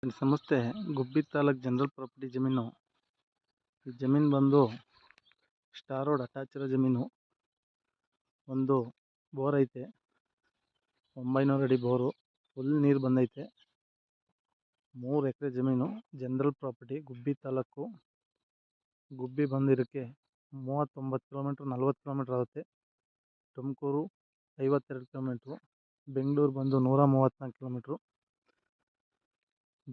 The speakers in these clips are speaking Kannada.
ಫ್ರೆಂಡ್ಸ್ ನಮಸ್ತೆ. ಗುಬ್ಬಿ ತಾಲೂಕ್ ಜನರಲ್ ಪ್ರಾಪರ್ಟಿ ಜಮೀನು. ಈ ಜಮೀನು ಬಂದು ಸ್ಟಾರ್ ರೋಡ್ ಅಟ್ಯಾಚ್ ಇರೋ ಜಮೀನು. ಒಂದು ಬೋರ್ ಐತೆ, 900 ಅಡಿ ಬೋರು, ಫುಲ್ ನೀರು ಬಂದೈತೆ. 3 ಎಕರೆ ಜಮೀನು, ಜನರಲ್ ಪ್ರಾಪರ್ಟಿ, ಗುಬ್ಬಿ ತಾಲೂಕು. ಗುಬ್ಬಿ ಬಂದಿರೋಕ್ಕೆ 39 ಕಿಲೋಮೀಟ್ರ್ 40 ಕಿಲೋಮೀಟ್ರ್ ಆಗುತ್ತೆ. ತುಮಕೂರು 52 ಕಿಲೋಮೀಟ್ರು, ಬೆಂಗಳೂರು ಬಂದು 134 ಕಿಲೋಮೀಟ್ರು.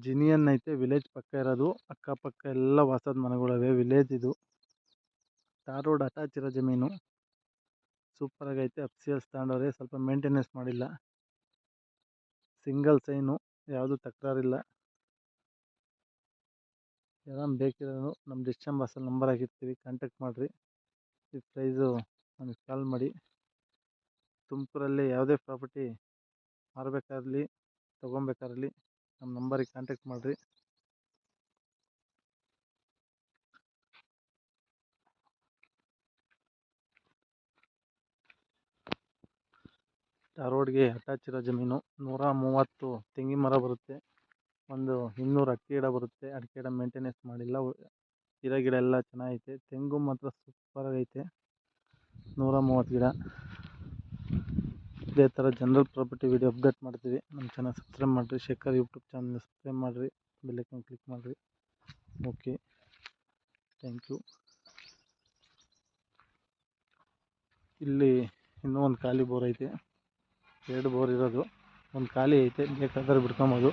ಜಿನಿಯನ್ ಐತೆ, ವಿಲೇಜ್ ಪಕ್ಕ ಇರೋದು. ಅಕ್ಕಪಕ್ಕ ಎಲ್ಲ ವಾಸದ ಮನೆಗಳಿವೆ. ವಿಲೇಜ್ ಇದು. ಟಾರ್ ರೋಡ್ ಅಟ್ಯಾಚ್ ಇರೋ ಜಮೀನು. ಸೂಪರ್ ಆಗೈತೆ. ಅಫ್ಸಿಯಲ್ಸ್ ತಗೊಂಡವ್ರೆ, ಸ್ವಲ್ಪ ಮೇಂಟೆನೆನ್ಸ್ ಮಾಡಿಲ್ಲ. ಸಿಂಗಲ್ ಸೈನು, ಯಾವುದು ತಕರಾರಿಲ್ಲ. ಯಾರು ಬೇಕಿರೋದು ನಮ್ಮ ಡಿಸ್ಟಮ್ ಬಾಸಲ್ಲಿ ನಂಬರ್ ಆಗಿರ್ತೀವಿ, ಕಾಂಟ್ಯಾಕ್ಟ್ ಮಾಡಿರಿ. ಈ ಪ್ರೈಸು ನಮಗೆ ಕಾಲ್ ಮಾಡಿ. ತುಮಕೂರಲ್ಲಿ ಯಾವುದೇ ಪ್ರಾಪರ್ಟಿ ಮಾರಬೇಕಾಗಲಿ ತೊಗೊಬೇಕಾಗಲಿ ನಮ್ಮ ನಂಬರಿಗೆ ಕಾಂಟ್ಯಾಕ್ಟ್ ಮಾಡಿರಿ. ಟಾರ್ ರೋಡ್ಗೆ ಅಟ್ಯಾಚ್ ಇರೋ ಜಮೀನು. 130 ತೆಂಗಿನ ಮರ ಬರುತ್ತೆ, ಒಂದು 200 ಅಡಿಕೆ ಗಿಡ ಬರುತ್ತೆ. ಅಡಿಕೆ ಗಿಡ ಮೇಂಟೆನೆನ್ಸ್ ಮಾಡಿಲ್ಲ, ಗಿಡ ಎಲ್ಲ ಚೆನ್ನಾಗೈತೆ. ತೆಂಗು ಮಾತ್ರ ಸೂಪರ್ ಆಗೈತೆ. 130 ಗಿಡ. ಇದೇ ಥರ ಜನರಲ್ ಪ್ರಾಪರ್ಟಿ ವಿಡಿಯೋ ಅಪ್ಡೇಟ್ ಮಾಡ್ತೀವಿ. ನಮ್ಮ ಚಾನಲ್ ಸಬ್ಸ್ಕ್ರೈಬ್ ಮಾಡಿರಿ. ಶೇಖರ್ ಯೂಟ್ಯೂಬ್ ಚಾನಲ್ ಸಬ್ಸ್ಕ್ರೈಬ್ ಮಾಡಿರಿ, ಬೆಲ್ ಐಕಾನ್ ಕ್ಲಿಕ್ ಮಾಡಿರಿ. Okay, thank you. ಇಲ್ಲಿ ಇನ್ನೂ ಒಂದು ಖಾಲಿ ಬೋರ್ ಐತೆ, 2 ಬೋರ್ ಇರೋದು. ಒಂದು ಖಾಲಿ ಐತೆ, ಬೇಕಾದ್ರೆ ಬಿಡ್ಕೊಬೋದು.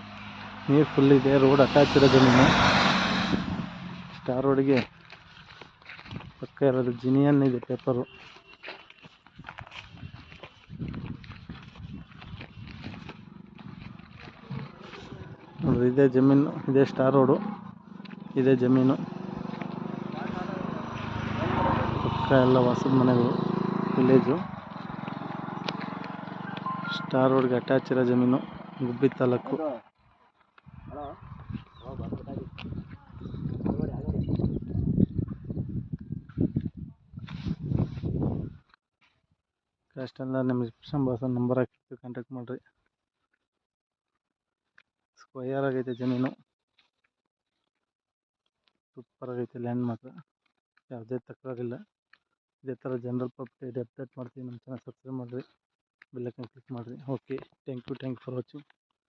ನೀರು ಫುಲ್ ಇದೆ. ರೋಡ್ ಅಟ್ಯಾಚ್ ಇರೋ ಜಮೀನು. ಸ್ಟಾರ್ ರೋಡಿಗೆ ಪಕ್ಕ ಇರೋದು. ಜಿನಿಯನ್ ಇದೆ ಪೇಪರು. ನೋಡ್ರಿ, ಇದೇ ಜಮೀನು, ಇದೇ ಸ್ಟಾರ್ ರೋಡು, ಇದೇ ಜಮೀನು. ಪಕ್ಕ ಎಲ್ಲ ವಾಸದ ಮನೆಗಳು, ವಿಲೇಜು. ಸ್ಟಾರ್ ರೋಡ್ಗೆ ಅಟ್ಯಾಚ್ ಇರೋ ಜಮೀನು, ಗುಬ್ಬಿ ತಾಲೂಕು. ಅಷ್ಟೆಲ್ಲ ನಮ್ಮ ಡಿಸ್ಕ್ರಿಪ್ಷನ್ ಬಾಕ್ಸಲ್ಲಿ ನಂಬರ್ ಹಾಕಿರ್ತೀವಿ, ಕಾಂಟ್ಯಾಕ್ಟ್ ಮಾಡಿರಿ. ಸ್ಕ್ವಯರ್ ಆಗೈತೆ ಜಮೀನು, ಸೂಪರ್ ಆಗೈತೆ. ಲ್ಯಾಂಡ್ ಮಾತ್ರ ಯಾವುದೇ ತಕರಾರಿಲ್ಲ. ಇದೇ ಥರ ಜನರಲ್ ಪ್ರಾಪರ್ಟಿ ಅಪ್ಡೇಟ್ ಮಾಡ್ತೀವಿ. ನಮ್ಮ ಚಾನಲ್ ಸಬ್ಸ್ಕ್ರೈಬ್ ಮಾಡಿರಿ, ಬೆಲ್ ಐಕಾನ್ ಕ್ಲಿಕ್ ಮಾಡಿರಿ. Okay, thank you for watching.